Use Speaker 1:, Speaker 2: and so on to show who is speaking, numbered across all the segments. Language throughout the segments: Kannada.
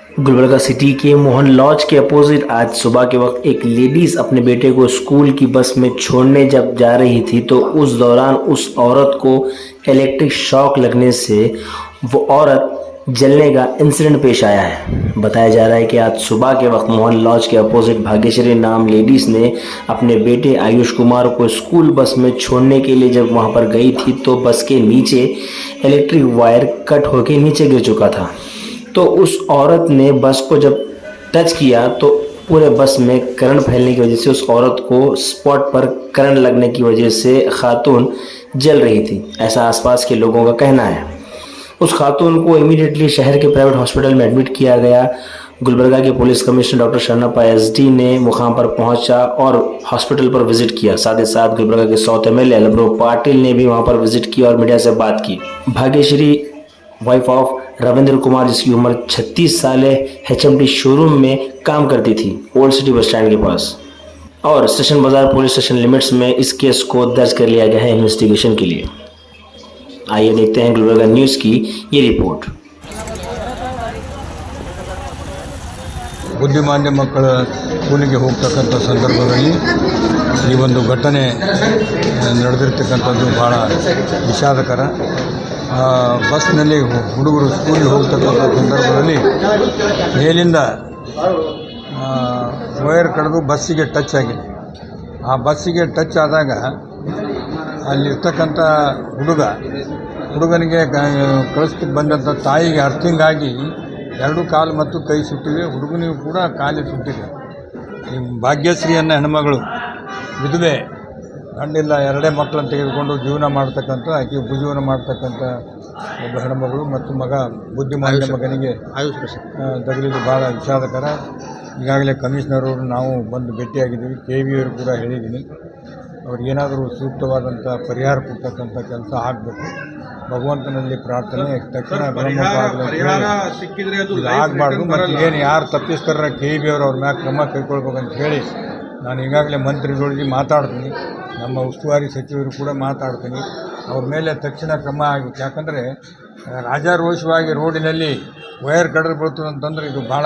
Speaker 1: गुलबर्गा सिटी के मोहन लॉज के अपोजिट आज सुबह के वक्त एक लेडीज अपने बेटे को स्कूल की बस में छोड़ने जब जा रही थी तो उस दौरान उस औरत को इलेक्ट्रिक शॉक लगने से वो औरत जलने का इंसिडेंट पेश आया है। बताया जा रहा है कि आज सुबह के वक्त मोहन लॉज के अपोजिट भाग्यश्री नाम लेडीज ने अपने बेटे आयुष कुमार को स्कूल बस में छोड़ने के लिए जब वहां पर गई थी तो बस के नीचे इलेक्ट्रिक वायर कट होकर नीचे गिर चुका था। तो उस औरत ने बस को जब टच किया तो पूरे बस में करंट फैलने की वजह से उस औरत को स्पॉट पर करंट लगने की वजह से खातून जल रही थी, ऐसा आसपास के लोगों का कहना है। उस खातून को इमीडिएटली शहर के प्राइवेट हॉस्पिटल में एडमिट किया गया। गुलबर्गा के police commissioner doctor Sharanappa SD ने मुकाम पर पहुंचा और हॉस्पिटल पर विजिट किया। साथ ही साथ गुलबर्गा के साउथ एमएलए लबरू पाटिल ने भी वहां पर विजिट की और मीडिया से बात की। भाग्यश्री वाइफ ऑफ रविंद्र कुमार, जिसकी उम्र 36 साल है, HMT शोरूम में काम करती थी ओल्ड सिटी बस स्टैंड के पास, और स्टेशन बाजार पुलिस स्टेशन लिमिट्स में इस केस को दर्ज कर लिया गया है इन्वेस्टिगेशन के लिए। आइए देखते हैं गुलबर्गा न्यूज़ की ये रिपोर्ट।
Speaker 2: ಬುದ್ಧಿಮಾಂದ್ಯ ಮಕ್ಕಳ ಸ್ಕೂಲಿಗೆ ಹೋಗ್ತಕ್ಕಂಥ ಸಂದರ್ಭದಲ್ಲಿ ಈ ಒಂದು ಘಟನೆ ನಡೆದಿರ್ತಕ್ಕಂಥದ್ದು ಭಾಳ ವಿಷಾದಕರ. ಬಸ್ನಲ್ಲಿ ಹುಡುಗರು ಸ್ಕೂಲಿಗೆ ಹೋಗ್ತಕ್ಕಂಥ ಸಂದರ್ಭದಲ್ಲಿ ಮೇಲಿಂದ ವೈರ್ ಕಡಿದು ಬಸ್ಸಿಗೆ ಟಚ್ ಆಗಿದೆ. ಆ ಬಸ್ಸಿಗೆ ಟಚ್ ಆದಾಗ ಅಲ್ಲಿರ್ತಕ್ಕಂಥ ಹುಡುಗನಿಗೆ ಕಳಿಸ್ತಿಗೆ ಬಂದಂಥ ತಾಯಿಗೆ ಅರ್ಥಿಂಗ್ ಆಗಿ ಎರಡು ಕಾಲು ಮತ್ತು ಕೈ ಸುಟ್ಟಿವೆ. ಹುಡುಗನಿಗೂ ಕೂಡ ಕಾಲು ಸುಟ್ಟಿದೆ. ಈ ಭಾಗ್ಯಶ್ರೀಯನ್ನು ಹೆಣ್ಮಗಳು ವಿಧವೆ, ಗಂಡಿಲ್ಲ, ಎರಡೇ ಮಕ್ಕಳನ್ನು ತೆಗೆದುಕೊಂಡು ಜೀವನ ಮಾಡ್ತಕ್ಕಂಥ, ಆಕೆ ಉಪಜೀವನ ಮಾಡ್ತಕ್ಕಂಥ ಒಬ್ಬ ಹೆಣ್ಮಗಳು ಮತ್ತು ಮಗ ಬುದ್ಧಿಮಾಂದ್ಯ ಮಗನಿಗೆ ತಗುಲಿದ್ದು ಭಾಳ ವಿಷಾದಕರ. ಈಗಾಗಲೇ ಕಮಿಷನರವರು ನಾವು ಬಂದು ಭೇಟಿಯಾಗಿದ್ದೀವಿ. KV ಅವರು ಕೂಡ ಹೇಳಿದ್ದೀನಿ, ಅವ್ರಿಗೇನಾದರೂ ಸೂಕ್ತವಾದಂಥ ಪರಿಹಾರ ಕೊಡ್ತಕ್ಕಂಥ ಕೆಲಸ ಆಗಬೇಕು. ಭಗವಂತನಲ್ಲಿ ಪ್ರಾರ್ಥನೆ, ತಕ್ಷಣ ಆಗಬಾರ್ದು. ಮತ್ತು ಏನು ಯಾರು ತಪ್ಪಿಸ್ತಾರ KV ಅವರು ಅವ್ರ ಮ್ಯಾಗ ಕ್ರಮ ಕೈಗೊಳ್ಬೇಕಂತ ಹೇಳಿ ನಾನು ಈಗಾಗಲೇ ಮಂತ್ರಿಗಳಿಗೆ ಮಾತಾಡ್ತೀನಿ, ನಮ್ಮ ಉಸ್ತುವಾರಿ ಸಚಿವರು ಕೂಡ ಮಾತಾಡ್ತೀನಿ. ಅವ್ರ ಮೇಲೆ ತಕ್ಷಣ ಕ್ರಮ ಆಗಬೇಕು. ಯಾಕಂದರೆ ರಾಜಾರೋಷವಾಗಿ ರೋಡಿನಲ್ಲಿ ವೈರ್ ಕಡಿದು ಬೀಳ್ತದೆ ಅಂತಂದರೆ ಇದು ಭಾಳ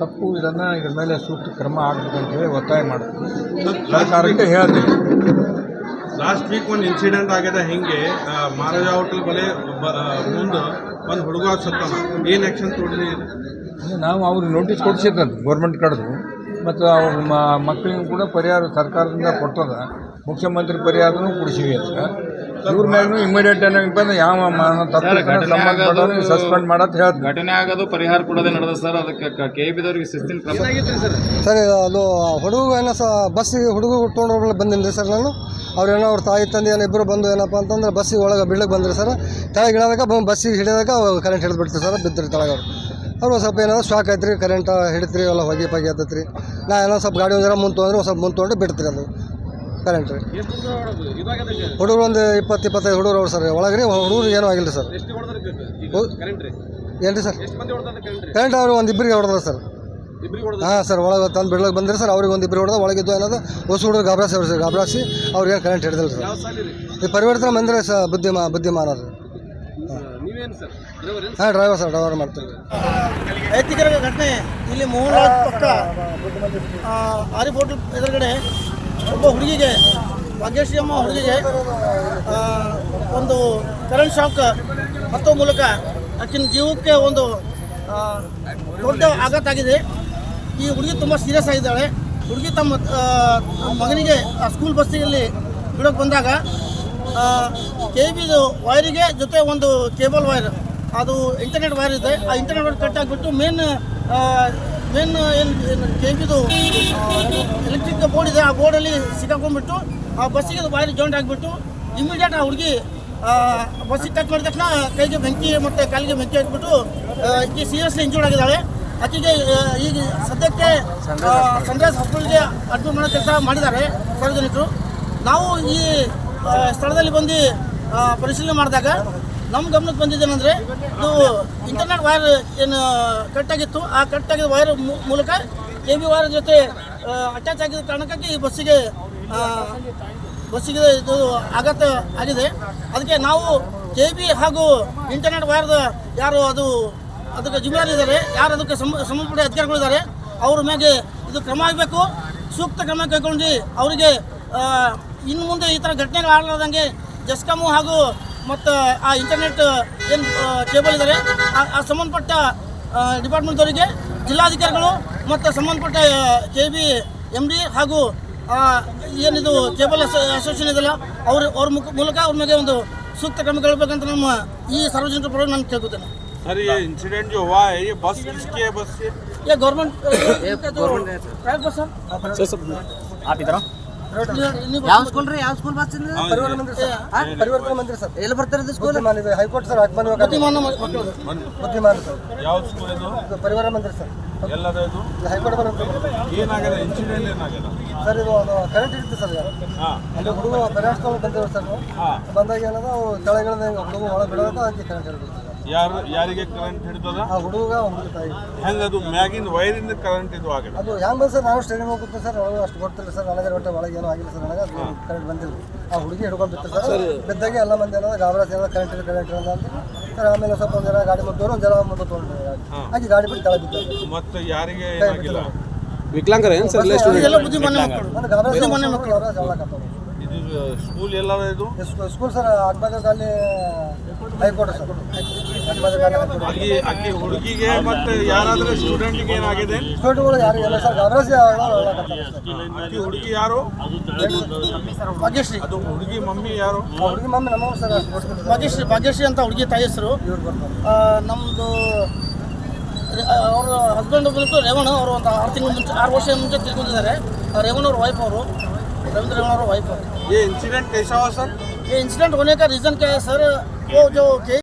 Speaker 2: ತಪ್ಪು. ಇದ್ರ ಮೇಲೆ ಸೂಕ್ತ ಕ್ರಮ ಆಗಬೇಕಂತೇಳಿ ಒತ್ತಾಯ ಮಾಡ್ತೀನಿ, ಸರ್ಕಾರಕ್ಕೆ ಹೇಳ್ತೀನಿ.
Speaker 3: ಲಾಸ್ಟ್ ವೀಕ್ ಒಂದು ಇನ್ಸಿಡೆಂಟ್ ಆಗಿದೆ. ಹಿಂಗೆ ಮಹಾರಾಜ ಹೋಟೆಲ್ ಬಲೆ ಮುಂದೆ ಒಂದು ಹುಡುಗ ಸತ್ತಾನ. ಏನು ಆ್ಯಕ್ಷನ್ ತೊಗೊಂಡಿದೆ?
Speaker 2: ನಾವು ಅವ್ರಿಗೆ ನೋಟಿಸ್ ಕೊಡಿಸಿದ್ದಂತ ಗೌರ್ಮೆಂಟ್ ಕಡೆದು, ಮತ್ತು ಅವ್ರ ಮಕ್ಕಳಿಗೂ ಕೂಡ ಪರಿಹಾರ ಸರ್ಕಾರದಿಂದ ಕೊಟ್ಟದ. ಮುಖ್ಯಮಂತ್ರಿ ಪರಿಹಾರನೂ ಕೊಡಿಸಿವಿ ಅಂತ. ಇವ್ರ ಮ್ಯಾಗೂ ಇಮಿಡಿಯೇಟ್ ಏನಾಗಿ ಬಂದು ಯಾವ ತಪ್ಪು ಸಸ್ಪೆಂಡ್ ಮಾಡತ್ ಹೇಳ್ತಾರೆ.
Speaker 4: ಘಟನೆ ಆಗೋದು ಪರಿಹಾರ ಕೊಡೋದೇ ನಡೆದ ಸರ್. ಅದಕ್ಕೆ KBದವ್ರಿಗೆ ಶಿಸ್ತಿನ ಕ್ರಮ
Speaker 5: ಸರ್. ಅದು ಹುಡುಗ ಏನೋ ಬಸ್ಸಿಗೆ ಹುಡುಗ ತೊಗೊಂಡು ಬಂದಿನಿ ಸರ್. ನಾನು ಅವ್ರೇನೋ ಅವ್ರ ತಾಯಿ ತಂದೆ ಏನೋ ಇಬ್ಬರು ಬಂದು ಏನಪ್ಪ ಅಂತಂದ್ರೆ ಬಸ್ಸಿಗೆ ಒಳಗೆ ಬೀಳಕ್ಕೆ ಬಂದ್ರಿ ಸರ್. ಕೆಳಗೆ ಇಳಿದಾಗ ಬಸ್ಸಿಗೆ ಹಿಡಿದಾಗ ಕರೆಂಟ್ ಹಿಡಿದ್ಬಿಡ್ತೀವಿ ಸರ್. ಬಿದ್ದರು ತೆಳಗೆ ಅವ್ರು ಸ್ವಲ್ಪ ಏನಾದ್ರು ಶಾಕ್ ಆಯ್ತು ರೀ, ಕರೆಂಟ್ ಹಿಡಿತ್ರಿ, ಎಲ್ಲ ಹೊಗೆ ಪಗೆ ಹತ್ತತ್ರಿ. ನಾ ಏನೋ ಸ್ವಲ್ಪ ಗಾಡಿ ಒಂದರ ಮುಂದೆ ತೊಗೊಂಡ್ರೆ ಸ್ವಲ್ಪ ಮುಂದೆ ತೊಗೊಂಡು ಬಿಡ್ತೀರಿ ಅದು ಕರೆಂಟ್ ರೀ. ಹುಡುಗರು ಒಂದು 20-25 ಹುಡುಗರು ಅವ್ರು ಸರ್. ಒಳಗೆ ರೀ ಹುಡುಗರು ಏನೂ ಆಗಿಲ್ಲ ಸರ್. ಏನು ರೀ ಸರ್ ಕರೆಂಟ್ ಅವ್ರು ಒಂದು ಇಬ್ಬರಿಗೆ ಹೊಡೆದ ಸರ್. ಹಾಂ ಸರ್, ಒಳಗೆ ತಂದು ಬಿಡ್ಲಿಕ್ಕೆ ಬಂದಿರಿ ಸರ್. ಅವ್ರಿಗೆ ಒಂದು ಇಬ್ಬರು ಹೊಡೆದ. ಒಳಗಿದ್ದು ಏನದು ಹೊಸ ಹುಡುಗರು ಗಾಬರಾಸಿ ಅವ್ರಿಗೇನು ಕರೆಂಟ್ ಹಿಡಿದಿಲ್ಲ ಸರ್. ಈ ಪರಿವರ್ತನೆ ಬಂದರೆ ಬುದ್ಧಿಮಾನ ರೀ. ಹಾಂ, ಡ್ರೈವರ್ ಸರ್, ಡ್ರೈವರ್ ಮಾಡ್ತೀವಿ.
Speaker 6: ಐತಿಕರ ಘಟನೆ ಇಲ್ಲಿ ಮೋಹನ್ ಪಕ್ಕ ಆರಿಫ್ ಹೋಟೆಲ್ ಎದುರುಗಡೆ ಒಬ್ಬ ಹುಡುಗಿಗೆ, ಭಾಗ್ಯಶ್ರೀ ಅಮ್ಮ ಹುಡುಗಿಗೆ ಒಂದು ಕರೆಂಟ್ ಶಾಕ್ ಹತ್ತೋ ಮೂಲಕ ಆಕಿನ ಜೀವಕ್ಕೆ ಒಂದು ದೊಡ್ಡ ಆಘಾತ ಆಗಿದೆ. ಈ ಹುಡುಗಿ ತುಂಬ ಸೀರಿಯಸ್ ಆಗಿದ್ದಾಳೆ. ಹುಡುಗಿ ತಮ್ಮ ಮಗನಿಗೆ ಸ್ಕೂಲ್ ಬಸ್ಸಿನಲ್ಲಿ ಬಿಡೋಕ್ಕೆ ಬಂದಾಗ KBದು ವೈರಿಗೆ ಜೊತೆ ಒಂದು ಕೇಬಲ್ ವೈರ್, ಅದು ಇಂಟರ್ನೆಟ್ ವೈರ್ ಇದೆ. ಆ ಇಂಟರ್ನೆಟ್ ವೈರ್ ಕಟ್ ಆಗಿಬಿಟ್ಟು ಮೇನ್ ಏನು KBದು ಎಲೆಕ್ಟ್ರಿಕ್ ಬೋರ್ಡ್ ಇದೆ, ಆ ಬೋರ್ಡಲ್ಲಿ ಸಿಕ್ಕಾಕೊಂಡ್ಬಿಟ್ಟು ಆ ಬಸ್ಸಿಗೆ ವೈರ್ ಜಾಯಿಂಟ್ ಆಗಿಬಿಟ್ಟು ಇಮಿಡಿಯೇಟ್ ಆ ಹುಡುಗಿ ಬಸ್ಸಿಗೆ ಟಚ್ ಮಾಡಿದ ತಕ್ಷಣ ಕೈಗೆ ಬೆಂಕಿ ಮತ್ತು ಕಾಲಿಗೆ ಬೆಂಕಿ ಹಾಕಿಬಿಟ್ಟು ಈಕೆ ಸೀರಿಯಸ್ಲಿ ಇಂಜೂರ್ಡ್ ಆಗಿದ್ದಾಳೆ. ಆಕೆಗೆ ಈಗ ಸದ್ಯಕ್ಕೆ ಸನ್ರೈಸ್ ಹಾಸ್ಪಿಟಲ್ಗೆ ಅಡ್ಮಿಟ್ ಮಾಡೋ ಕೆಲಸ ಮಾಡಿದ್ದಾರೆ ಸಾರ್ವಜನಿಕರು. ನಾವು ಈ ಸ್ಥಳದಲ್ಲಿ ಬಂದು ಪರಿಶೀಲನೆ ಮಾಡಿದಾಗ ನಮ್ಮ ಗಮನಕ್ಕೆ ಬಂದಿದ್ದೇನೆಂದರೆ, ಇದು ಇಂಟರ್ನೆಟ್ ವೈರ್ ಏನು ಕಟ್ಟಾಗಿತ್ತು, ಆ ಕಟ್ಟಾಗಿದ್ದ ವೈರ್ ಮೂಲಕ KB ವೈರ್ ಜೊತೆ ಅಟ್ಯಾಚ್ ಆಗಿದ್ದ ಕಾರಣಕ್ಕಾಗಿ ಈ ಬಸ್ಸಿಗೆ ಇದು ಆಘಾತ ಆಗಿದೆ. ಅದಕ್ಕೆ ನಾವು KB ಹಾಗೂ ಇಂಟರ್ನೆಟ್ ವೈರ್ದ ಯಾರು ಅದು ಅದಕ್ಕೆ ಜಿಮ್ಮೆದಾರಿ ಇದ್ದಾರೆ, ಯಾರು ಅದಕ್ಕೆ ಸಂಬಂಧಪಟ್ಟ ಅಧಿಕಾರಿಗಳಿದ್ದಾರೆ ಅವ್ರ ಮ್ಯಾಗೆ ಇದು ಕ್ರಮ ಆಗಬೇಕು. ಸೂಕ್ತ ಕ್ರಮ ಕೈಗೊಂಡು ಅವರಿಗೆ ಇನ್ನು ಮುಂದೆ ಈ ಥರ ಘಟನೆಗಳು ಆಗಲಾರ್ದಂಗೆ ಜೆಸ್ಕಾಮು ಹಾಗೂ ಮತ್ತು ಆ ಇಂಟರ್ನೆಟ್ ಏನು ಕೇಬಲ್ ಇದ್ದಾರೆ ಆ ಸಂಬಂಧಪಟ್ಟ ಡಿಪಾರ್ಟ್ಮೆಂಟ್ದವರಿಗೆ ಜಿಲ್ಲಾಧಿಕಾರಿಗಳು ಮತ್ತು ಸಂಬಂಧಪಟ್ಟ KB MD ಹಾಗೂ ಏನಿದು ಕೇಬಲ್ ಅಸೋಸಿಯೇಷನ್ ಇದೆಯಲ್ಲ ಅವ್ರ ಮೂಲಕ ಅವ್ರ ಮೇಲೆ ಒಂದು सूक्त क्रम करेंगे ನಮ್ಮ ಈ ಸಾರ್ವಜನಿಕ ಪರವಾಗಿ ನಾನು ಕೇಳ್ಕೊತೇನೆ.
Speaker 3: सर ये इंसिडेंट जो हुआ है ये बस किसकी है? बस से
Speaker 6: ये गवर्नमेंट प्राइवेट बस सर
Speaker 4: आप इधर
Speaker 7: ಯಾವ ಸ್ಕೂಲ್ ರೀ? ಯಾವ ಸ್ಕೂಲ್ ಬಸ್
Speaker 5: ಪರಿವಾರ ಮಂದಿರ ಸರ್. ಪರಿವರ್ತನ ಮಂದಿರ ಸರ್.
Speaker 7: ಎಲ್ಲಿ ಬರ್ತಾರೆ ಸ್ಕೂಲ್?
Speaker 5: High court sir.
Speaker 6: ಬುದ್ಧಿಮಾನ ಮಕ್ಕಳು
Speaker 5: ಬುದ್ಧಿಮಾನ ಸರ್.
Speaker 3: ಯಾವ ಸ್ಕೂಲ್ ಇದು?
Speaker 5: ಪರಿವಾರ ಮಂದಿರ ಸರ್.
Speaker 3: ಎಲ್ಲದ ಇದು
Speaker 5: ಹೈಕೋರ್ಟ್ ಬರುತ್ತೆ.
Speaker 3: ಏನಾಗಿದೆ ಇನ್ಸಿಡೆಂಟ್ ಏನಾಗಿದೆ
Speaker 5: ಸರ್? ಇದು ಕರೆಂಟ್ ಇರುತ್ತೆ ಸರ್. ಅಲ್ಲಿ ಹುಡುಗ ಪೇರೆಂಟ್ಸ್ ಬಂದಿರೋ ಸರ್. ಬಂದಾಗ ಏನದ ಕೆಳಗಿಳಿದ ಹುಡುಗ ಒಳಗೆ ಬಿಡೋದು ಅದಕ್ಕೆ ಕರೆಂಟ್ ಹಿಡಿದು
Speaker 3: ಯಾರಿಗೆ ಕರೆಂಟ್ ಹಿಡಿತದ?
Speaker 5: ಆ ಹುಡುಗ ಹುಡುಗ ತಾಯಿ.
Speaker 3: ಹೆಂಗೆ ಅದು ಮ್ಯಾಗಿನ ವೈರಿಂದ ಕರೆಂಟ್ ಇದು ಆಗಿದೆ?
Speaker 5: ಅದು ಹೆಂಗೆ ಬಂದು ಸರ್? ನಾನು ಸ್ಟೇಡಿಯಂ ಹೋಗ್ತೀನಿ ಸರ್. ಒಳಗೆ ಅಷ್ಟು ಗೊತ್ತಿಲ್ಲ ಸರ್ ನನಗೆ. ಒಟ್ಟು ಒಳಗೆ ಏನೂ ಆಗಿಲ್ಲ ಸರ್ ನನಗೆ. ಅದು ಕರೆಂಟ್ ಬಂದಿಲ್ಲ. ಆ ಹುಡುಗಿ ಹಿಡ್ಕೊಂಡು ಬಿತ್ತು ಸರ್. ಬಿದ್ದಾಗೆ ಎಲ್ಲ ಮಂದಿ ಏನದ ಗಾಬರಾಸಿ ಎಲ್ಲ ಕರೆಂಟ್ ಇಲ್ಲ ಅಂತ ಸರ್. ಆಮೇಲೆ ಸ್ವಲ್ಪ ಒಂದು ಜನ ಗಾಡಿ ಮುದ್ದವರು ಒಂದು ಜನ ಮುಂದೆ ತೊಗೊಂಡ್ರು. ಹಾಗೆ ಗಾಡಿ ಬಿಟ್ಟು ಕೆಳಗೆ ಬಿದ್ದಾರೆ.
Speaker 3: ಮತ್ತೆ ಯಾರಿಗೆ ಏನಾಗಿಲ್ಲ?
Speaker 4: ವಿಕಲಾಂಗರ ಏನು ಸರ್?
Speaker 6: ಎಲ್ಲ ಬುದ್ಧಿಮಾನ ಮಕ್ಕಳು.
Speaker 5: ಒಂದು ಗಾಬರಾಸಿ ಮಕ್ಕಳು ಹೇಳಕತ್ತವ್ರು.
Speaker 3: ಇದು ಸ್ಕೂಲ್ ಎಲ್ಲದ ಇದು?
Speaker 5: ಸ್ಕೂಲ್ ಸರ್ ಅಡ್ಬಾದಲ್ಲಿ ಹೈಕೋರ್ಟ್ ಸರ್.
Speaker 3: ಅಲ್ಲಿ ಅಕ್ಕಿ ಹುಡುಗಿಗೆ ಮತ್ತೆ ಯಾರಾದ್ರೆ ಸ್ಟೂಡೆಂಟ್ಗೆ ಏನಾಗಿದೆ?
Speaker 5: ಸ್ಟೂಡೆಂಟ್ಗಳು ಯಾರು ಇಲ್ಲ ಸರ್. ಗಾಬರಾಸಿ
Speaker 3: ಅಕ್ಕಿ ಹುಡುಗಿ ಯಾರು?
Speaker 6: ಭಾಗ್ಯಶ್ರೀ.
Speaker 3: ಅದು ಹುಡುಗಿ ಮಮ್ಮಿ ಯಾರು?
Speaker 5: ಹುಡುಗಿ ಮಮ್ಮಿ ನಮ್ಮ ಸರ್. ಅಷ್ಟು ಗೊತ್ತಿಲ್ಲ.
Speaker 6: ಭಾಗ್ಯಶ್ರೀ ಅಂತ ಹುಡುಗಿ ತಾಯಿ ಹೆಸರು.
Speaker 5: ಇವ್ರು ಬರ್ತಾರೆ.
Speaker 6: ನಮ್ಮದು ಅವ್ರ ಹಸ್ಬೆಂಡ್ ಬಂದು ರೇವಣ್ಣ ಅವರು ಒಂದು 6 ವರ್ಷ ಮುಂಚೆ ತಿಳ್ಕೊಂಡಿದ್ದಾರೆ. ರೇವಣ್ಣ ಅವ್ರ ವೈಫ್ ಅವರು, रविंद्र रेवण वाइफ है।
Speaker 3: ये इंसिडेंट कैसा हुआ सर?
Speaker 6: ये इंसिडेंट होने का रीज़न क्या है सर? वो जो